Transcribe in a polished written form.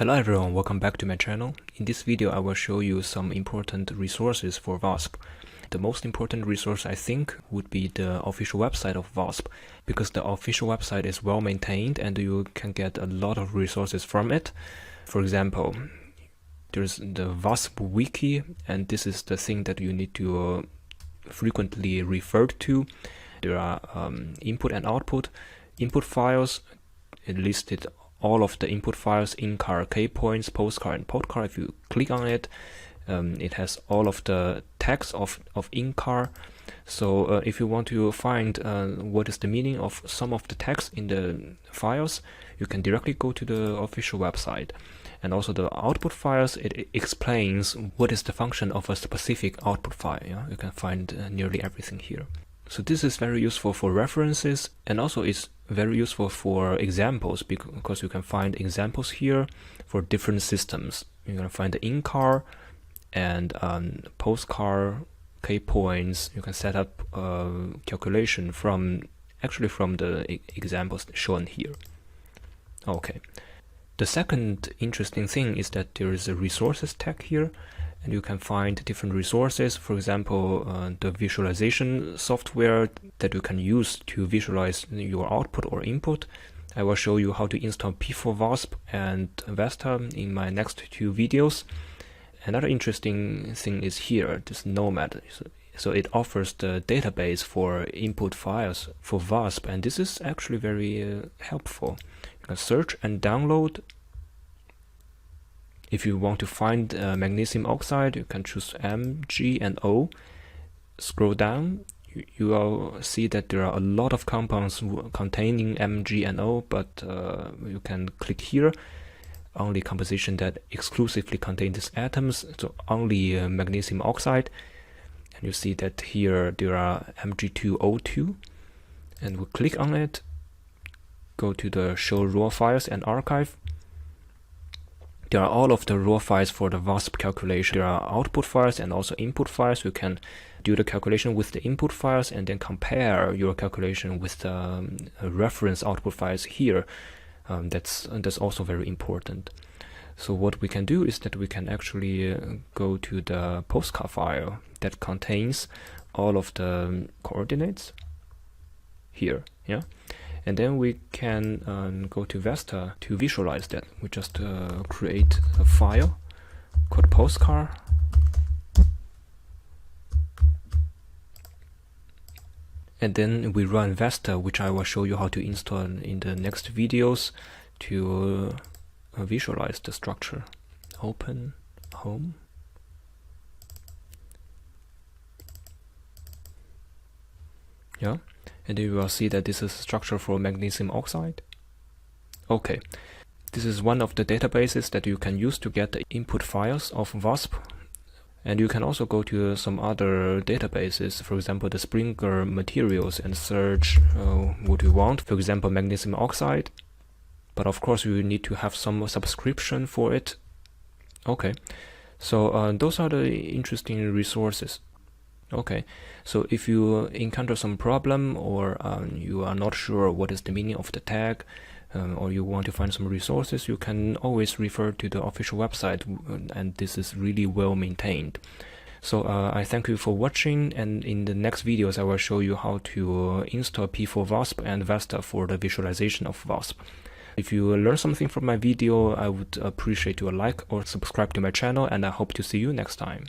Hello everyone, welcome back to my channel. In this video I will show you some important resources for VASP. The most important resource I think would be the official website of VASP, because the official website is well maintained and you can get a lot of resources from it. For example, there's the VASP wiki, and this is the thing that you need to frequently refer to. There are input and output files. It listed all of the input files: in-car, K-points, postcard, and podcar. If you click on it, it has all of the tags of in-car. So if you want to find what is the meaning of some of the text in the files, you can directly go to the official website. And also the output files, it explains what is the function of a specific output file. Yeah? You can find nearly everything here. So this is very useful for references, and also it's very useful for examples, because you can find examples here for different systems. You're going to find the in-car and post-car, K-points. You can set up calculation from the examples shown here. Okay. The second interesting thing is that there is a resources tag here, and you can find different resources. For example, the visualization software that you can use to visualize your output or input. I will show you how to install P4VASP and Vesta in my next two videos. Another interesting thing is here, this Nomad. So it offers the database for input files for VASP, and this is actually very helpful. You can search and download. If you want to find magnesium oxide, you can choose M, G, and O. Scroll down, you will see that there are a lot of compounds containing M, G, and O, but you can click here, only composition that exclusively contain these atoms, so only magnesium oxide. And you see that here there are Mg2O2, and we click on it, go to the show raw files and archive. There are all of the raw files for the VASP calculation. There are output files and also input files. You can do the calculation with the input files and then compare your calculation with the reference output files here. That's also very important. So what we can do is that we can actually go to the postcard file that contains all of the coordinates here. Yeah. And then we can go to Vesta to visualize that. We just create a file called postcard. And then we run Vesta, which I will show you how to install in the next videos to visualize the structure. Open, home. Yeah. And then you will see that this is a structure for magnesium oxide. Okay, this is one of the databases that you can use to get the input files of VASP. And you can also go to some other databases, for example the Springer materials, and search what you want, for example magnesium oxide. But of course you need to have some subscription for it. Okay, so those are the interesting resources. Okay, so if you encounter some problem, or you are not sure what is the meaning of the tag, or you want to find some resources, you can always refer to the official website, and this is really well maintained. So I thank you for watching, and in the next videos I will show you how to install P4VASP and Vesta for the visualization of VASP. If you learn something from my video, I would appreciate you a like or subscribe to my channel, and I hope to see you next time.